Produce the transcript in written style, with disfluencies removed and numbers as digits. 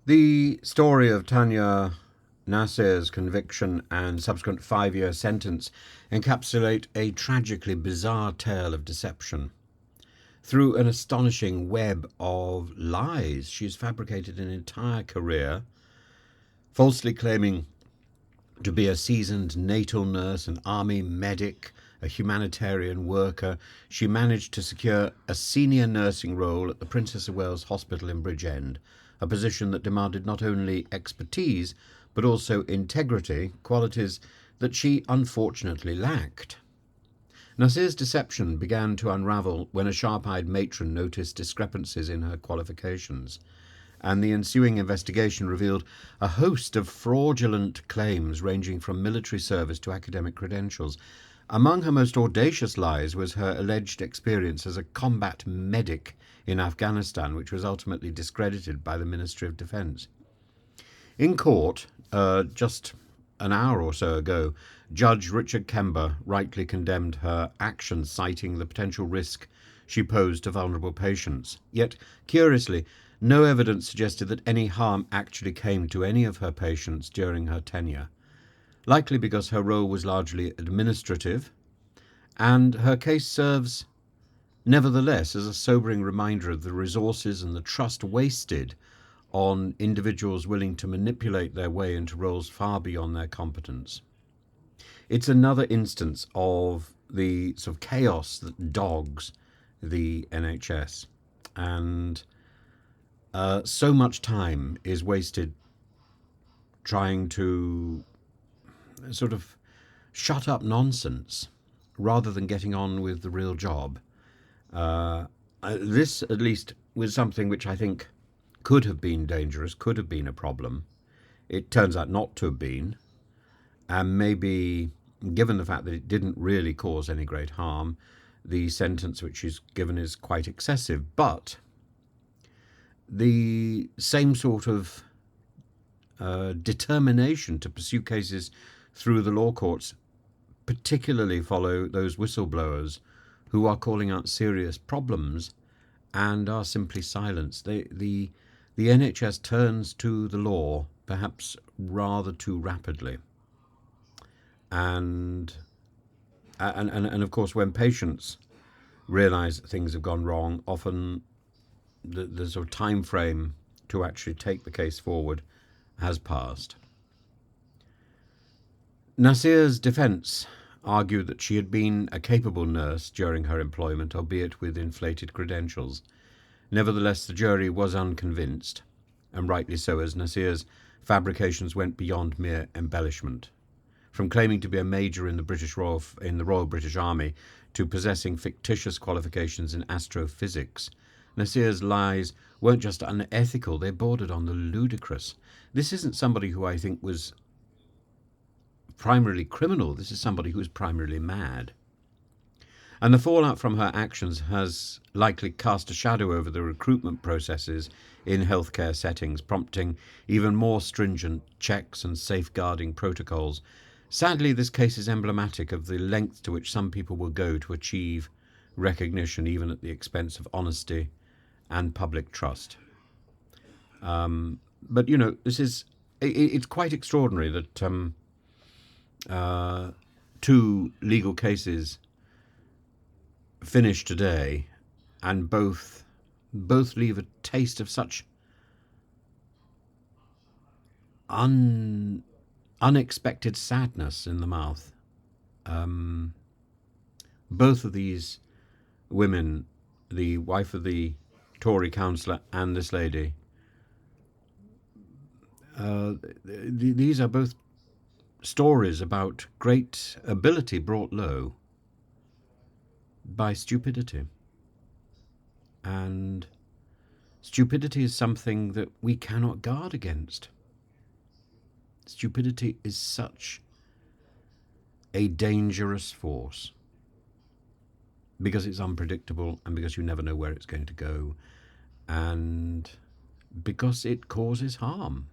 The story of Tanya Nasser's conviction and subsequent 5-year sentence encapsulate a tragically bizarre tale of deception. Through an astonishing web of lies, she's fabricated an entire career, falsely claiming to be a seasoned natal nurse, an army medic, a humanitarian worker. She managed to secure a senior nursing role at the Princess of Wales Hospital in Bridgend, a position that demanded not only expertise but also integrity, qualities that she unfortunately lacked. Nasir's deception began to unravel when a sharp-eyed matron noticed discrepancies in her qualifications, and the ensuing investigation revealed a host of fraudulent claims ranging from military service to academic credentials. Among her most audacious lies was her alleged experience as a combat medic in Afghanistan, which was ultimately discredited by the Ministry of Defence. In court, just an hour or so ago, Judge Richard Kember rightly condemned her actions, citing the potential risk she posed to vulnerable patients. Yet, curiously, no evidence suggested that any harm actually came to any of her patients during her tenure, likely because her role was largely administrative, and her case serves, nevertheless, as a sobering reminder of the resources and the trust wasted on individuals willing to manipulate their way into roles far beyond their competence. It's another instance of the sort of chaos that dogs the NHS, and so much time is wasted trying to sort of shut up nonsense rather than getting on with the real job. This, at least, was something which I think could have been dangerous, could have been a problem. It turns out not to have been, and maybe, given the fact that it didn't really cause any great harm, the sentence which she's given is quite excessive. But the same sort of determination to pursue cases through the law courts particularly follow those whistleblowers who are calling out serious problems and are simply silenced. The NHS turns to the law perhaps rather too rapidly. And of course, when patients realise that things have gone wrong, often the sort of time frame to actually take the case forward has passed. Nasir's defence argued that she had been a capable nurse during her employment, albeit with inflated credentials. Nevertheless, the jury was unconvinced, and rightly so, as Nasir's fabrications went beyond mere embellishment. From claiming to be a major in the Royal British Army to possessing fictitious qualifications in astrophysics, Nasir's lies weren't just unethical, they bordered on the ludicrous. This isn't somebody who I think was primarily criminal, this is somebody who is primarily mad. And the fallout from her actions has likely cast a shadow over the recruitment processes in healthcare settings, prompting even more stringent checks and safeguarding protocols. Sadly, this case is emblematic of the lengths to which some people will go to achieve recognition, even at the expense of honesty and public trust. But, it's quite extraordinary that two legal cases finished today, and both leave a taste of such unexpected sadness in the mouth. Both of these women, the wife of the Tory councillor and this lady, these are both stories about great ability brought low by stupidity. And stupidity is something that we cannot guard against. Stupidity is such a dangerous force because it's unpredictable, and because you never know where it's going to go, and because it causes harm.